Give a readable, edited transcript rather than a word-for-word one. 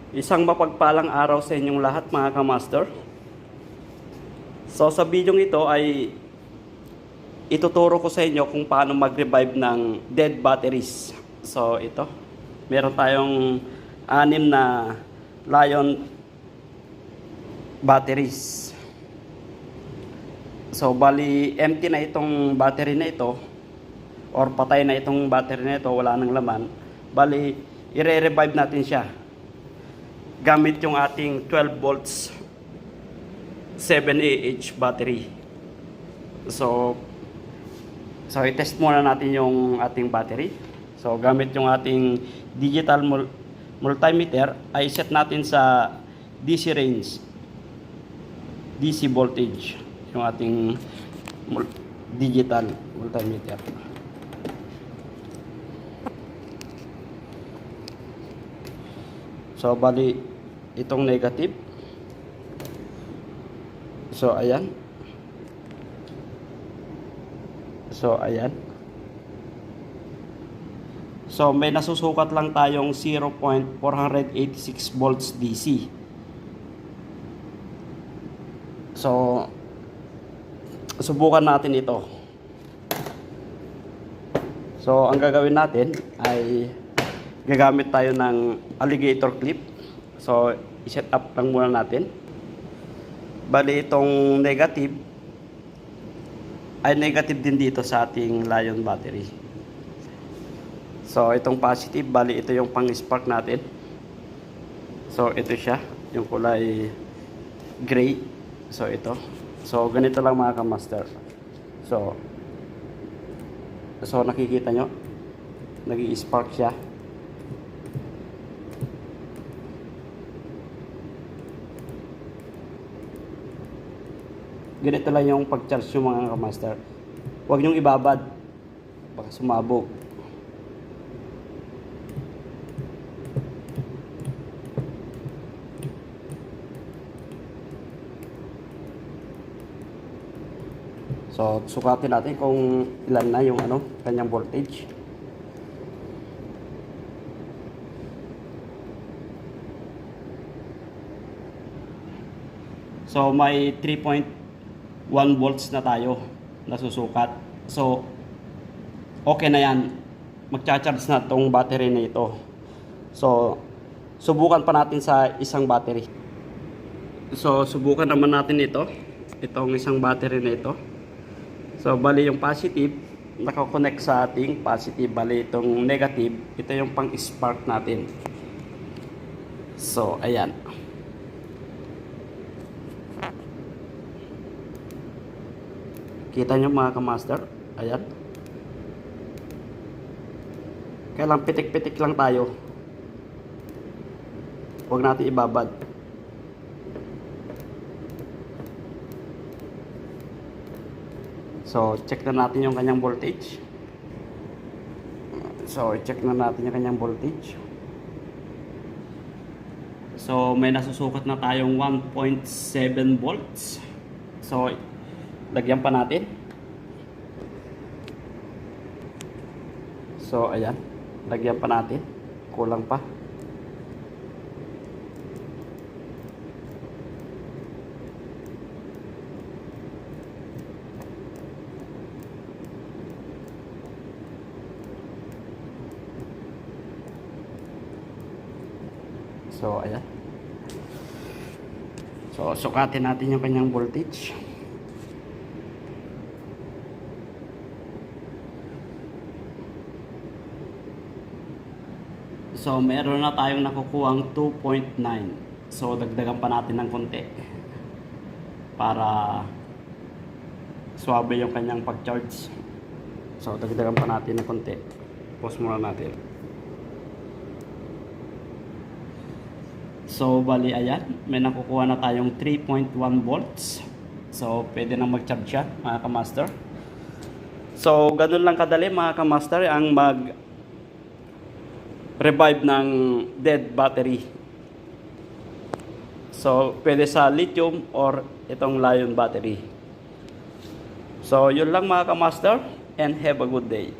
Isang mapagpalang araw sa inyong lahat mga kamaster. So sa video ito ay ituturo ko sa inyo kung paano mag-revive ng dead batteries. So ito, meron tayong 6 na Lion batteries. So bali empty na itong battery na ito, or patay na itong battery na ito, wala nang laman. Bali i-revive natin siya gamit yung ating 12 volts 7Ah battery. So i-test muna natin yung ating battery. So gamit yung ating digital multimeter, ay set natin sa DC range, DC voltage, yung ating digital multimeter. So bali itong negative. So ayan. So may nasusukat lang tayong 0.486 volts DC. So subukan natin ito. So ang gagawin natin ay gagamit tayo ng alligator clip. So i-set up lang muna natin. Bali itong negative ay negative din dito sa ating Lion battery. So itong positive, bali ito yung pang-spark natin. So ito siya, yung kulay gray. So ito. So ganito lang mga kamaster. So nakikita nyo, nag-i-spark siya. Ganito lang yung pag-charge yung mga kamaster. Huwag nyong ibabad, baka sumabog. So sukatin natin kung ilan na yung kanyang voltage. So may 3.1 volts na tayo nasusukat. So okay na yan, magcha-charge na tong battery na ito. So subukan pa natin sa isang battery. So subukan naman natin itong isang battery na ito. So bali yung positive nakakonect sa ating positive, bali itong negative, ito yung pang spark natin. So ayan. Kita nyo mga kamaster, ayan. Kailang pitik-pitik lang tayo. Huwag natin ibabad. So check na natin yung kanyang voltage. So check na natin yung kanyang voltage. So may nasusukat na tayong 1.7 volts. So lagyan pa natin. So ayan, lagyan pa natin. Kulang pa. So ayan. So sukatin natin yung kanyang voltage. So meron na tayong nakukuhang 2.9. So dagdagan pa natin ng konti para swabe yung kanyang pag-charge. So dagdagan pa natin ng konti. Pause muna natin. So bali ayan, may nakukuha na tayong 3.1 volts. So pwede na mag-charge siya mga kamaster. So ganun lang kadali mga kamaster ang revive ng dead battery. So pwede sa lithium or itong Lion battery. So yun lang mga kamaster, and have a good day.